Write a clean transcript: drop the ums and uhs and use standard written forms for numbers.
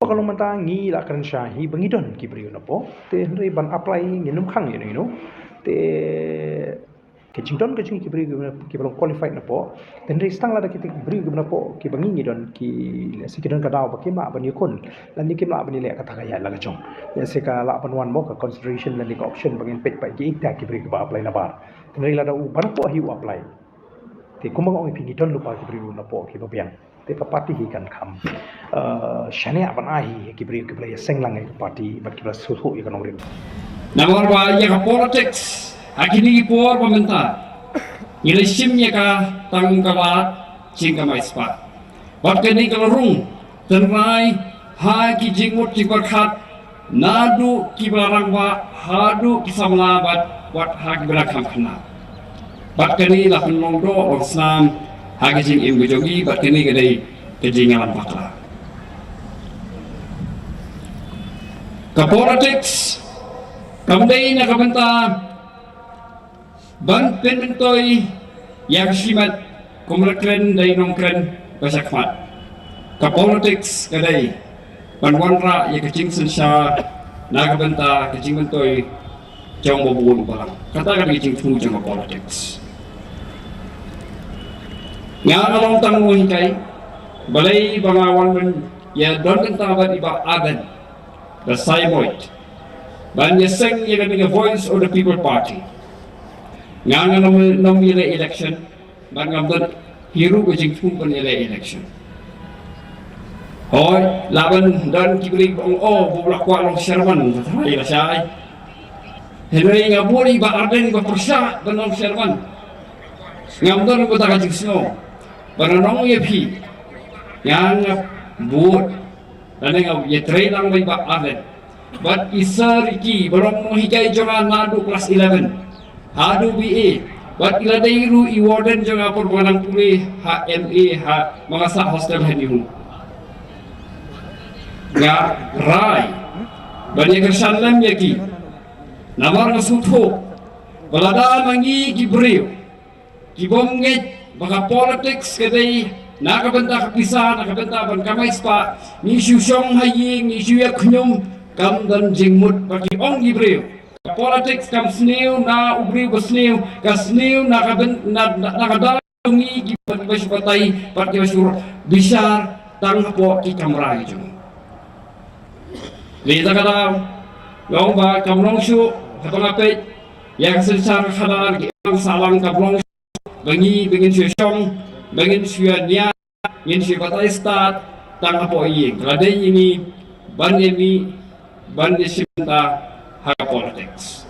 kalau mata ngi la kan syahi bangidon ki beriu napo te hendai ban apply nginum khang te ke jingdon ke ki beriu ki belum qualified napo te hendai stang la da ki beriu napo ki bangi ngidon ki sikidon ka daw ba ki ma ban yukun lan ni ki ma ban le ka takaya la ka chong ya se ka la ban wan mo ka consideration lan ni ka option bangin pet pa ki ikta ki beriu ba apply na bar te hendai la da u ban po hi u apply te kumang ong pingidon lupa ki beriu napo ki babiang te ka parti hi kan kham shane ban ahi ki bri ki play senglang ki parti bat ki suhu ya kan ongrim namor wa ya politics akini por pementa election ya ka tang kawa jingka mai spa wat kini kalorung tenrai ha ki jingmut ki berkat nadu ki barang wa hadu ki samlabat wat ha ki berakam khana bat kini la penongdo or islam ha ki jing im gojogi bat kini gadai kejingan bakla ka politics kamdai na kabanta ban penmentoy yang simat kumrekren dai nongkren basakmat ka politics kadai ban wanra ya kecing sensha na kabanta kecing mentoy jong bobun balang kata ka kecing thu jong politics nga nalong tangu hikai balai bangawan men ya don kenta ban Bah Ardent the Saimoid ban yeseng ya kan voice of the people party nga nom election ban ngamdon hiru ko jing thum pan election hoy laban dan kibri ong bublak kwa long servan thai la sai henry ngaburi Bah Ardent ko persa ban long servan ngamdon ko ta jing sno ban nong ye phi yang buat dan yang ye train lang may Bah Ardent but isariki barong hikai jonga nadu class 11 hadu BA but iladairu iwarden jonga perbuanan pulih HMA ha mangasa hostel hanihu nga rai bani kersalam yaki namar ngasutho balada mangi gibreu kibomnget baka politics kadai nakabenta kapisa nakabenta ban kamay spa ni syusyong haying ni syuyak knyum kam dan jingmut bagi ong gibreu politics kam snew na ubri basnew ka snew nakadalungi gibat basbatay pat basur bisar tang po ki kamrai jung lita kada long ba kamlong syu kapangapet yang sensar khadar ki ang salang kablong bangi bengin syusyong bangin syuan niya ngin si patay start tang apo iyeng kadai ini ban simta ha politics